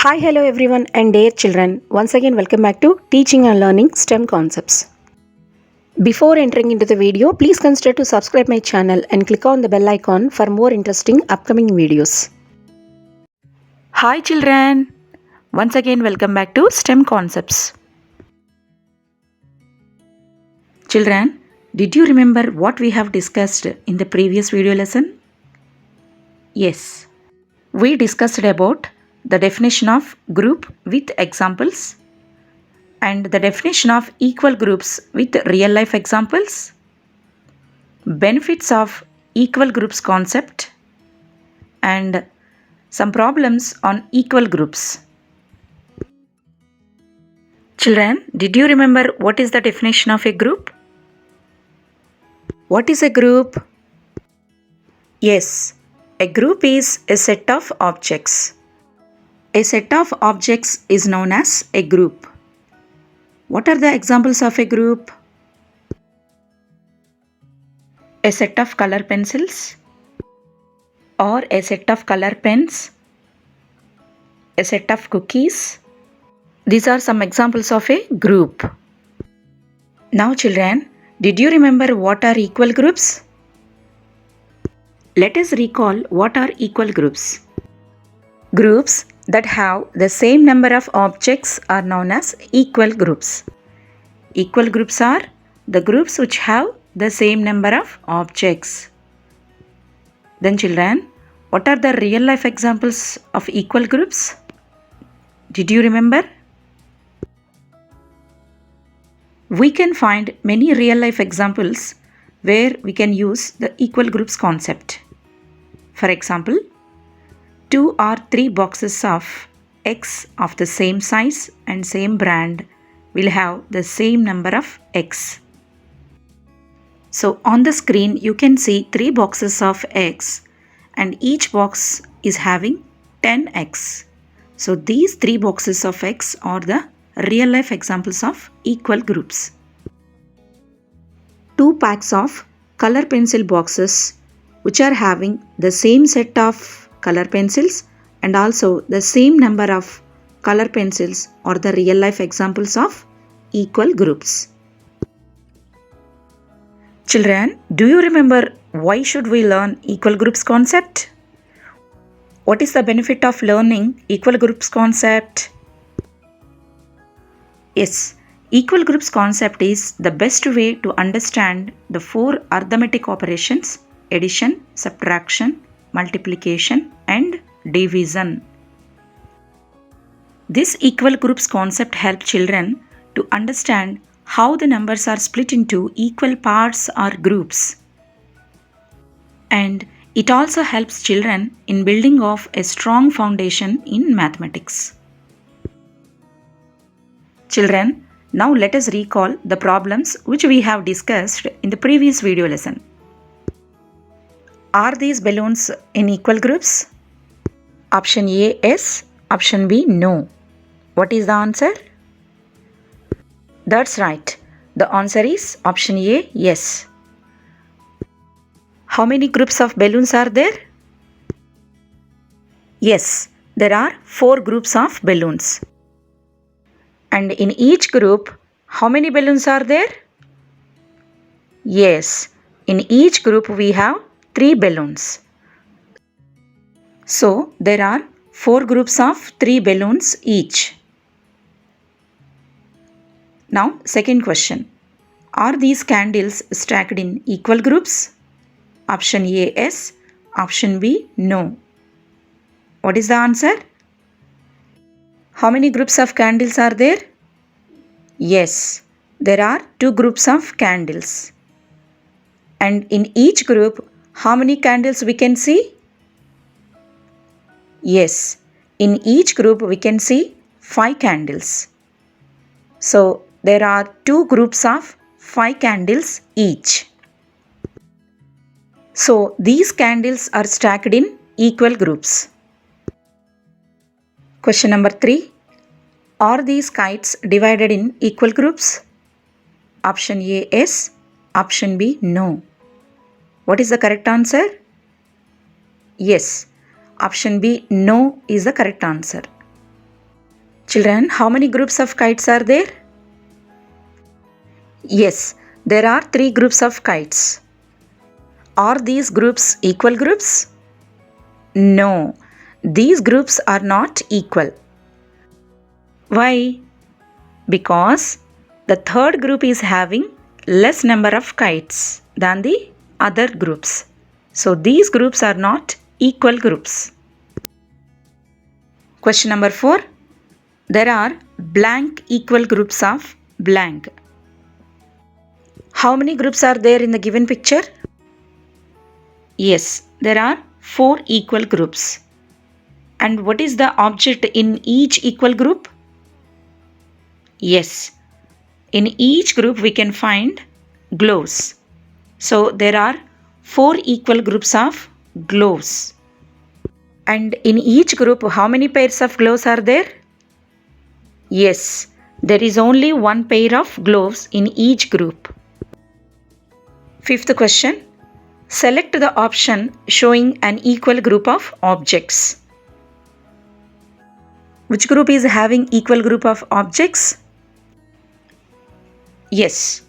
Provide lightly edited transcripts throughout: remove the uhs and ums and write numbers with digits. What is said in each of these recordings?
Hi, hello everyone and dear children. Once again welcome back to Teaching and Learning STEM Concepts. Before entering into the video, please consider to subscribe my channel and click on the bell icon for more interesting upcoming videos. Hi children. Once again welcome back to STEM Concepts. Children, did you remember what we have discussed in the previous video lesson? Yes. We discussed about the definition of group with examples and the definition of equal groups with real life examples, benefits of equal groups concept, and some problems on equal groups. Children, did you remember what is the definition of a group? What is a group? Yes, a group is a set of objects. A set of objects is known as a group. What are the examples of a group? A set of color pencils or a set of color pens, a set of cookies. These are some examples of a group. Now children, did you remember what are equal groups? Let us recall what are equal groups. Groups that have the same number of objects are known as equal groups. Equal groups are the groups which have the same number of objects. Then children, what are the real life examples of equal groups? Did you remember? We can find many real life examples where we can use the equal groups concept. For example, 2 or 3 boxes of eggs of the same size and same brand will have the same number of eggs. So on the screen you can see 3 boxes of eggs and each box is having 10 eggs. So these 3 boxes of eggs are the real life examples of equal groups. 2 packs of color pencil boxes which are having the same set of color pencils and also the same number of color pencils are the real life examples of equal groups. Children, do you remember why should we learn equal groups concept? What is the benefit of learning equal groups concept? Yes, equal groups concept is the best way to understand the 4 arithmetic operations: addition, subtraction, multiplication and division. This equal groups concept helps children to understand how the numbers are split into equal parts or groups. And it also helps children in building of a strong foundation in mathematics. Children, now let us recall the problems which we have discussed in the previous video lesson. Are these balloons in equal groups? Option A, yes. Option B, no. What is the answer? That's right. The answer is option A, yes. How many groups of balloons are there? Yes, there are 4 groups of balloons. And in each group, how many balloons are there? Yes, in each group we have 3 balloons. So, there are 4 groups of 3 balloons each. Now, second question. Are these candles stacked in equal groups? Option A, yes. Option B, no. What is the answer? How many groups of candles are there? Yes, there are 2 groups of candles. And in each group, how many candles we can see? Yes, in each group we can see 5 candles. So, there are 2 groups of 5 candles each. So, these candles are stacked in equal groups. Question number 3. Are these kites divided in equal groups? Option A, yes. Option B, no. What is the correct answer? Yes. Option B, no is the correct answer. Children, how many groups of kites are there? Yes, there are 3 groups of kites. Are these groups equal groups? No, these groups are not equal. Why? Because the third group is having less number of kites than the other groups. So these groups are not equal groups. Question number 4. There are blank equal groups of blank. How many groups are there in the given picture? Yes, there are 4 equal groups. And what is the object in each equal group? Yes, in each group we can find gloves. So there are 4 equal groups of gloves. And in each group, how many pairs of gloves are there? Yes, there is only 1 pair of gloves in each group. 5th question. Select the option showing an equal group of objects. Which group is having equal group of objects? Yes,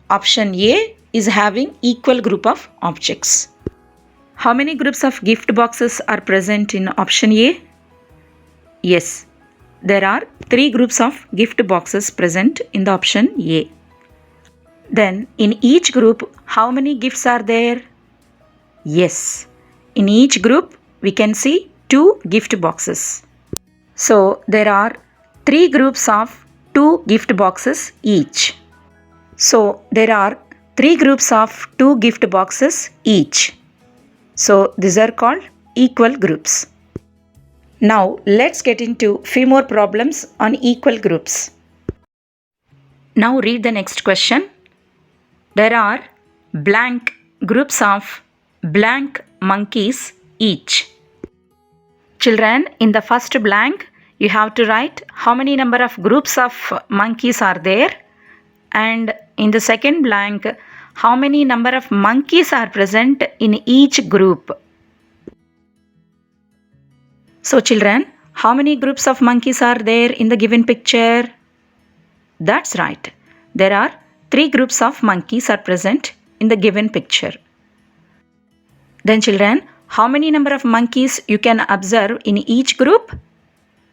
option A is having equal group of objects. How many groups of gift boxes are present in option A? Yes, there are 3 groups of gift boxes present in the option A. Then in each group, how many gifts are there? Yes, in each group we can see 2 gift boxes. So there are 3 groups of 2 gift boxes each. So there are 3 groups of 2 gift boxes each. So these are called equal groups. Now let's get into few more problems on equal groups. Now read the next question. There are blank groups of blank monkeys each. Children, in the first blank, you have to write how many number of groups of monkeys are there, and in the second blank, how many number of monkeys are present in each group. So children, how many groups of monkeys are there in the given picture? That's right. There are 3 groups of monkeys are present in the given picture. Then children, how many number of monkeys you can observe in each group?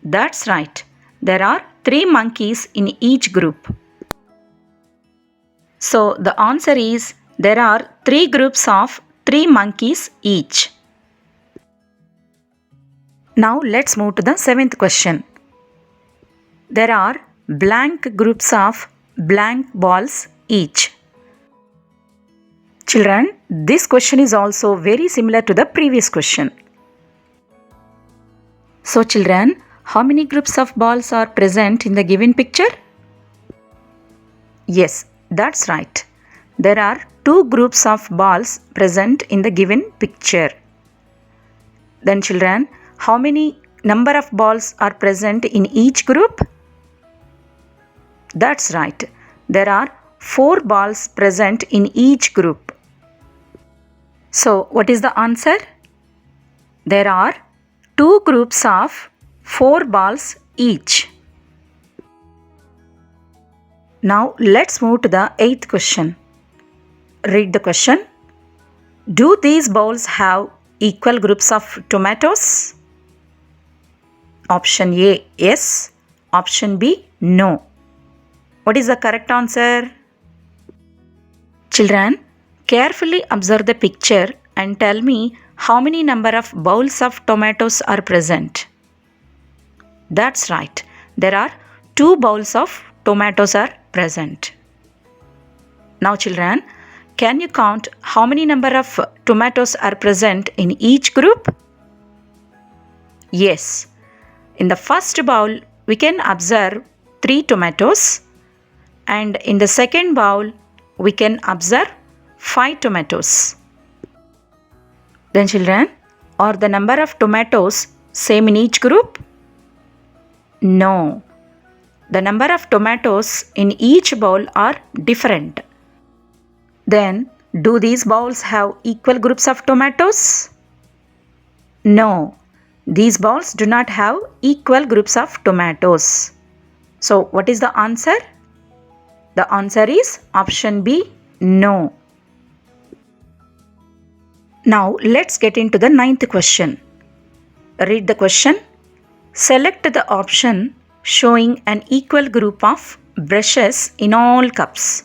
That's right. There are 3 monkeys in each group. So the answer is there are 3 groups of 3 monkeys each. Now let's move to the 7th question. There are blank groups of blank balls each. Children, this question is also very similar to the previous question. So children, how many groups of balls are present in the given picture? Yes, that's right. There are 2 groups of balls present in the given picture. Then children, how many number of balls are present in each group? That's right. There are 4 balls present in each group. So what is the answer? There are 2 groups of 4 balls each. Now let's move to the 8th question. Read the question. Do these bowls have equal groups of tomatoes? Option A, yes. Option B, no. What is the correct answer? Children, carefully observe the picture and tell me how many number of bowls of tomatoes are present. That's right. There are 2 bowls of tomatoes are present. Now children, can you count how many number of tomatoes are present in each group? Yes. In the first bowl, we can observe 3 tomatoes, and in the second bowl, we can observe 5 tomatoes. Then children, are the number of tomatoes same in each group? No. The number of tomatoes in each bowl are different. Then, do these bowls have equal groups of tomatoes? No. These bowls do not have equal groups of tomatoes. So what is the answer? The answer is option B, no. Now let's get into the 9th question. Read the question. Select the option showing an equal group of brushes in all cups.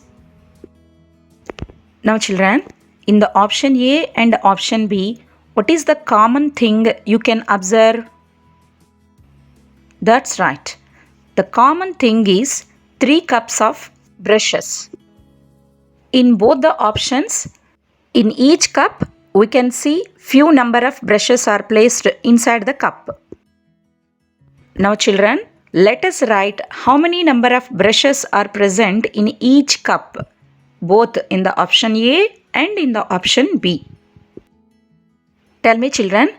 Now children, in the option A and option B, what is the common thing you can observe? That's right. The common thing is 3 cups of brushes. In both the options, in each cup, we can see few number of brushes are placed inside the cup. Now children, let us write how many number of brushes are present in each cup, both in the option A and in the option B. Tell me children,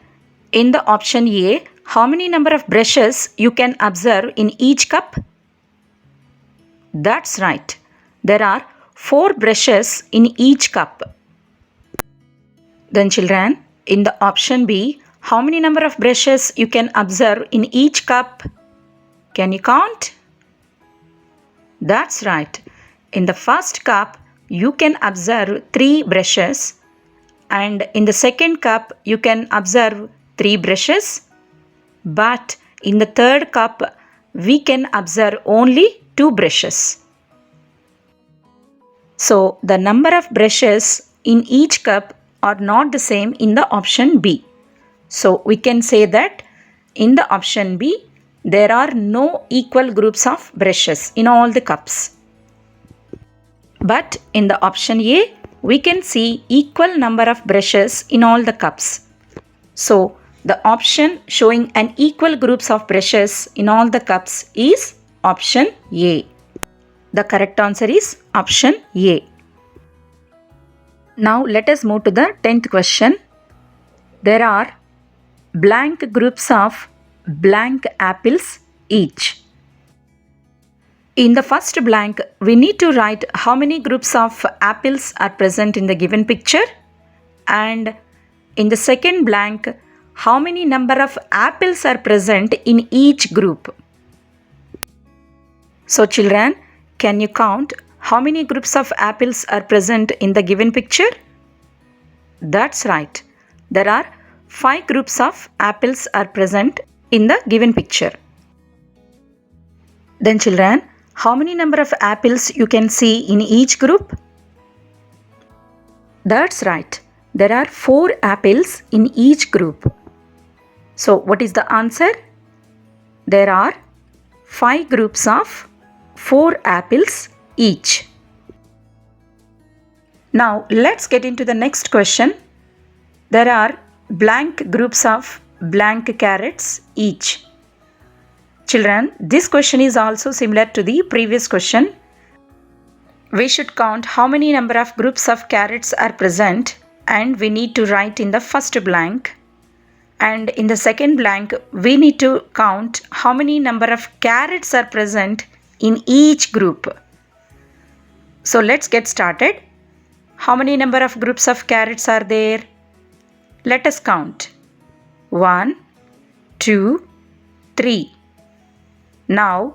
in the option A, how many number of brushes you can observe in each cup? That's right. There are 4 brushes in each cup. Then children, in the option B, how many number of brushes you can observe in each cup? Can you count? That's right. In the first cup, you can observe 3 brushes, and in the second cup, you can observe 3 brushes, but in the third cup, we can observe only 2 brushes. So, the number of brushes in each cup are not the same in the option B. So, we can say that in the option B, there are no equal groups of brushes in all the cups. But in the option A, we can see equal number of brushes in all the cups. So, the option showing an equal groups of brushes in all the cups is option A. The correct answer is option A. Now let us move to the 10th question. There are blank groups of blank apples each. In the first blank, we need to write how many groups of apples are present in the given picture, and in the second blank, how many number of apples are present in each group. So children, can you count how many groups of apples are present in the given picture? That's right. There are 5 groups of apples are present in the given picture. Then children, how many number of apples you can see in each group? That's right. There are 4 apples in each group. So what is the answer? There are 5 groups of 4 apples each. Now let's get into the next question. There are blank groups of blank carrots each. Children, this question is also similar to the previous question. We should count how many number of groups of carrots are present, and we need to write in the first blank. And in the second blank, we need to count how many number of carrots are present in each group. So let's get started. How many number of groups of carrots are there? Let us count. 1, 2, 3. Now,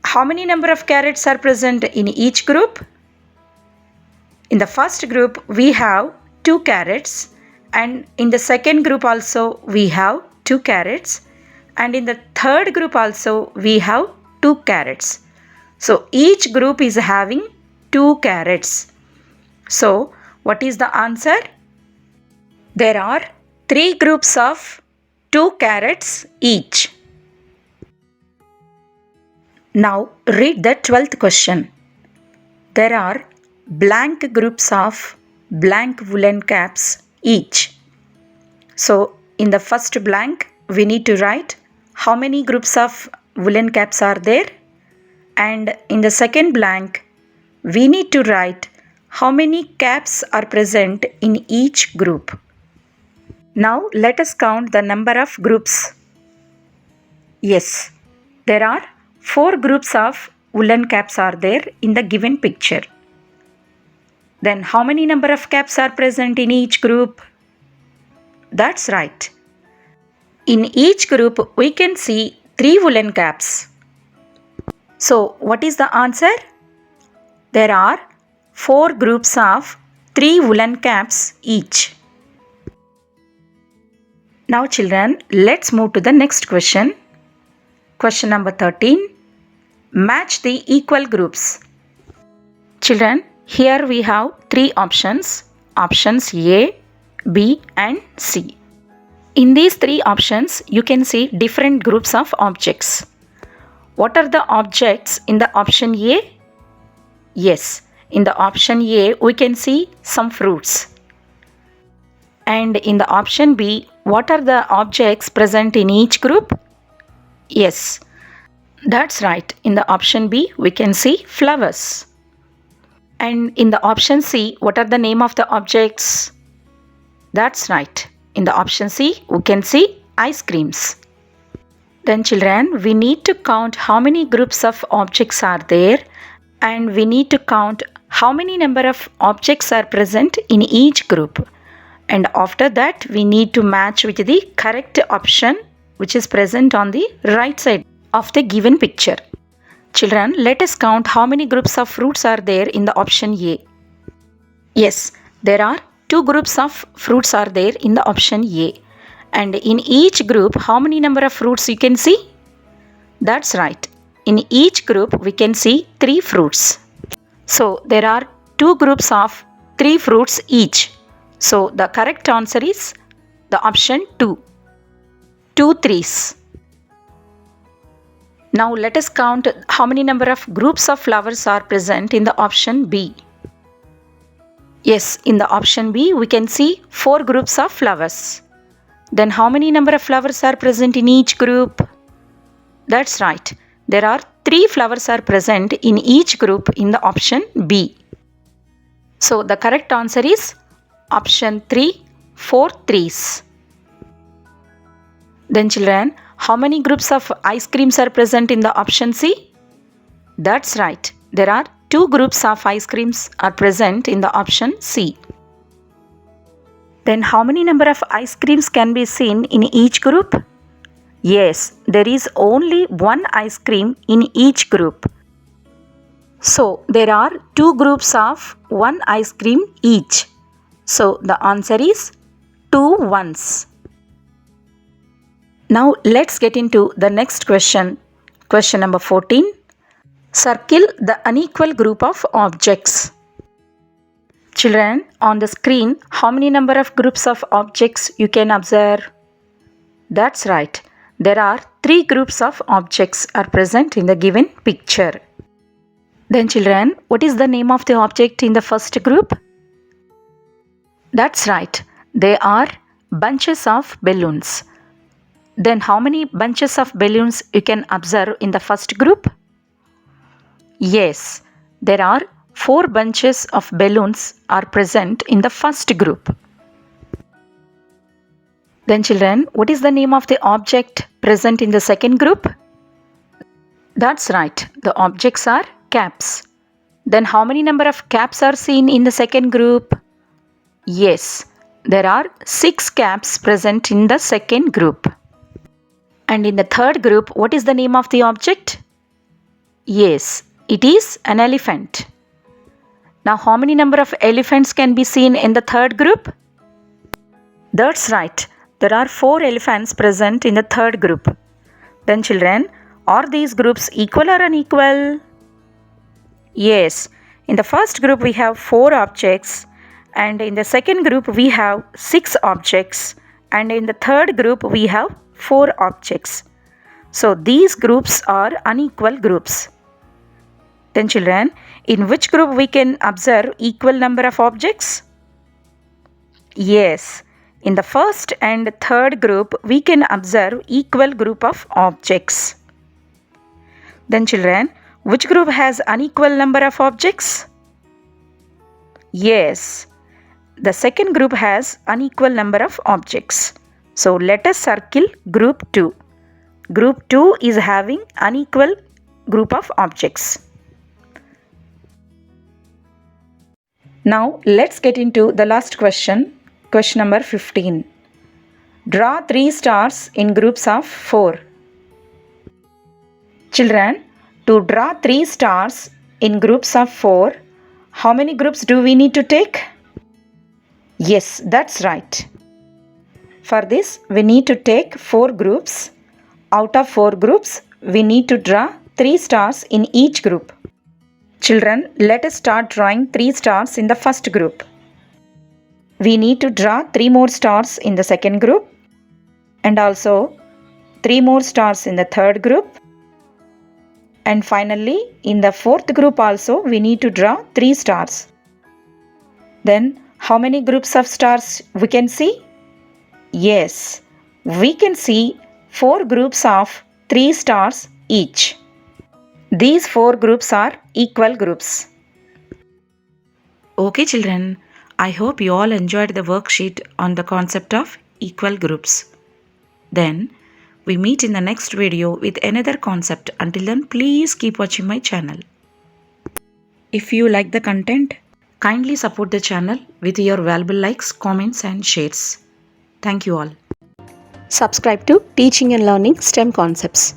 how many number of carrots are present in each group? In the first group, we have 2 carrots, and in the second group also we have 2 carrots, and in the third group also we have 2 carrots. So each group is having 2 carrots. So what is the answer? There are 3 groups of 2 carrots each. Now read the 12th question. There are blank groups of blank woolen caps each. So in the first blank, we need to write how many groups of woolen caps are there, and in the second blank, we need to write how many caps are present in each group. Now let us count the number of groups. Yes, there are 4 groups of woolen caps are there in the given picture. Then how many number of caps are present in each group? That's right. In each group, we can see 3 woolen caps. So what is the answer? There are 4 groups of 3 woolen caps each. Now children, let's move to the next question. Question number 13. Match the equal groups. Children, here we have 3 options. Options A, B and C. In these 3 options, you can see different groups of objects. What are the objects in the option A? Yes, in the option A, we can see some fruits. And in the option B, what are the objects present in each group? Yes, that's right. In the option B, we can see flowers. And in the option C, what are the name of the objects? That's right. In the option C, we can see ice creams. Then children, we need to count how many groups of objects are there, and we need to count how many number of objects are present in each group. And after that, we need to match with the correct option which is present on the right side of the given picture. Children, let us count how many groups of fruits are there in the option A. Yes, there are 2 groups of fruits are there in the option A. And in each group, how many number of fruits you can see? That's right. In each group, we can see 3 fruits. So, there are 2 groups of 3 fruits each. So, the correct answer is the option 2. 2 threes. Now, let us count how many number of groups of flowers are present in the option B. Yes, in the option B, we can see 4 groups of flowers. Then how many number of flowers are present in each group? That's right. There are 3 flowers are present in each group in the option B. So the correct answer is option 3, 4 threes. Then children, how many groups of ice creams are present in the option C? That's right. There are 2 groups of ice creams are present in the option C. Then how many number of ice creams can be seen in each group? Yes, there is only 1 ice cream in each group. So there are 2 groups of 1 ice cream each. So the answer is 2 ones. Now let's get into the next question. Question number 14. Circle the unequal group of objects. Children, on the screen, how many number of groups of objects you can observe? That's right. There are 3 groups of objects are present in the given picture. Then children, what is the name of the object in the first group? That's right. They are bunches of balloons. Then how many bunches of balloons you can observe in the first group? Yes, there are 4 bunches of balloons are present in the first group. Then children, what is the name of the object present in the second group? That's right. The objects are caps. Then how many number of caps are seen in the second group? Yes, there are 6 caps present in the second group. And in the third group, what is the name of the object? Yes, it is an elephant. Now, how many number of elephants can be seen in the third group? That's right. There are 4 elephants present in the third group. Then children, are these groups equal or unequal? Yes. In the first group we have 4 objects, and in the second group we have 6 objects, and in the third group we have 4 objects. So these groups are unequal groups. Then children, in which group we can observe equal number of objects? Yes, in the first and third group we can observe equal group of objects. Then children, which group has unequal number of objects? Yes, the second group has unequal number of objects. So let us circle group 2. Group 2 is having unequal group of objects. Now let's get into the last question. Question number 15. Draw 3 stars in groups of 4. Children, To draw 3 stars in groups of 4, how many groups do we need to take? Yes, that's right. For this, we need to take 4 groups. Out of 4 groups, we need to draw 3 stars in each group. Children, let us start drawing 3 stars in the first group. We need to draw 3 more stars in the second group and also 3 more stars in the third group. And finally, in the fourth group also, we need to draw 3 stars. Then, how many groups of stars we can see? Yes, we can see 4 groups of 3 stars each. These 4 groups are equal groups. Okay children, I hope you all enjoyed the worksheet on the concept of equal groups. Then, we meet in the next video with another concept. Until then, please keep watching my channel. If you like the content, kindly support the channel with your valuable likes, comments and shares. Thank you all. Subscribe to Teaching and Learning STEM Concepts.